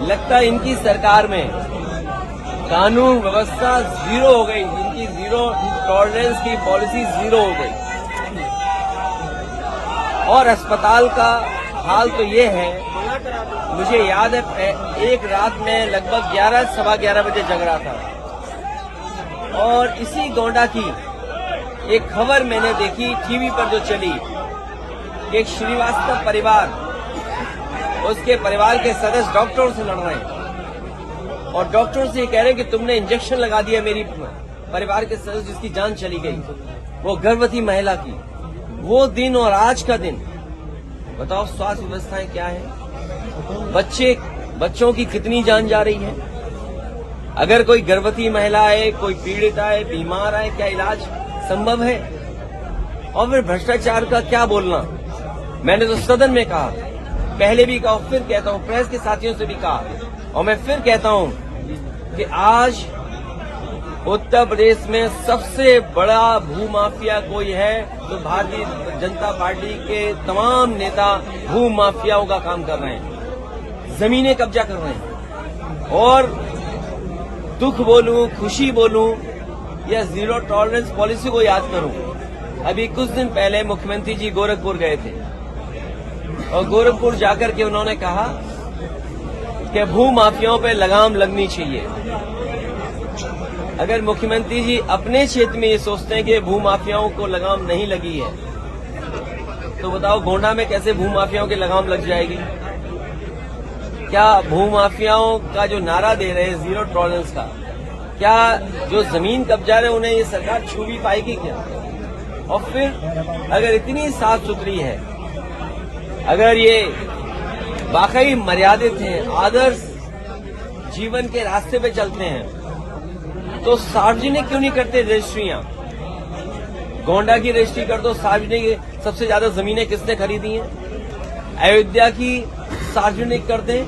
लगता है इनकी सरकार में कानून व्यवस्था जीरो हो गई, इनकी जीरो टॉलरेंस की पॉलिसी जीरो हो गई। और अस्पताल का हाल तो ये है, मुझे याद है एक रात में लगभग 11-11:15 बजे जग रहा था और इसी गोंडा की एक खबर मैंने देखी टीवी पर जो चली, एक श्रीवास्तव परिवार, उसके परिवार के सदस्य डॉक्टरों से लड़ रहे हैं और डॉक्टर से ये कह रहे हैं कि तुमने इंजेक्शन लगा दिया मेरी परिवार के सदस्य जिसकी जान चली गई, वो गर्भवती महिला की। वो दिन और आज का दिन, बताओ स्वास्थ्य व्यवस्थाएं क्या है, बच्चों की कितनी जान जा रही है। अगर कोई गर्भवती महिला है, कोई पीड़ित है, बीमार है, क्या इलाज संभव है? और फिर भ्रष्टाचार का क्या बोलना। मैंने तो सदन में कहा, पहले भी कहा, फिर कहता हूं, प्रेस के साथियों से भी कहा और मैं फिर कहता हूं कि आज उत्तर प्रदेश में सबसे बड़ा भूमाफिया कोई है तो भारतीय जनता पार्टी के तमाम नेता भूमाफियाओं का काम कर रहे हैं, जमीनें कब्जा कर रहे हैं। और दुख बोलूं, खुशी बोलूं या जीरो टॉलरेंस पॉलिसी को याद करूं, अभी कुछ दिन पहले मुख्यमंत्री जी गोरखपुर गए थे और गोरखपुर जाकर के उन्होंने कहा कि भूमाफियाओं पे लगाम लगनी चाहिए। अगर मुख्यमंत्री जी अपने क्षेत्र में ये सोचते हैं कि भूमाफियाओं को लगाम नहीं लगी है, तो बताओ गोंडा में कैसे भूमाफियाओं की लगाम लग जाएगी? क्या भूमाफियाओं का जो नारा दे रहे हैं जीरो टॉलरेंस का, क्या जो जमीन कब्जा रहे उन्हें ये सरकार छू भी पाएगी क्या? और फिर अगर इतनी साफ सुथरी है, अगर ये वाकई मर्यादित हैं, आदर्श जीवन के रास्ते पे चलते हैं, तो सार्वजनिक क्यों नहीं करते रजिस्ट्रियां? गोंडा की रजिस्ट्री कर दो, सार्वजनिक। सबसे ज्यादा जमीनें किसने खरीदी हैं? अयोध्या की सार्वजनिक कर दें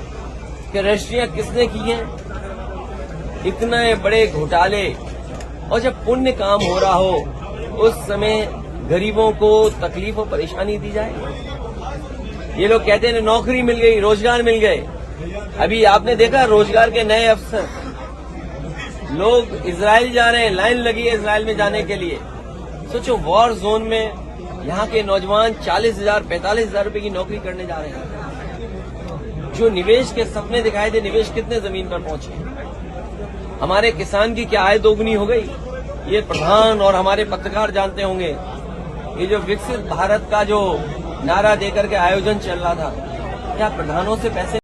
कि रजिस्ट्रियां किसने की हैं? इतने बड़े घोटाले। और जब पुण्य काम हो रहा हो उस समय गरीबों को तकलीफ और परेशानी दी जाए। ये लोग कहते हैं नौकरी मिल गई, रोजगार मिल गए। अभी आपने देखा रोजगार के नए अवसर, लोग इजराइल जा रहे हैं, लाइन लगी है इजराइल में जाने के लिए। सोचो वॉर जोन में यहाँ के नौजवान 40,000 45,000 रुपए की नौकरी करने जा रहे हैं। जो निवेश के सपने दिखाए थे, निवेश कितने जमीन पर पहुंचे? हमारे किसान की क्या आय दोगुनी हो गई? ये प्रधान और हमारे पत्रकार जानते होंगे। ये जो विकसित भारत का जो नारा देकर के आयोजन चल रहा था, क्या प्रधानों से पैसे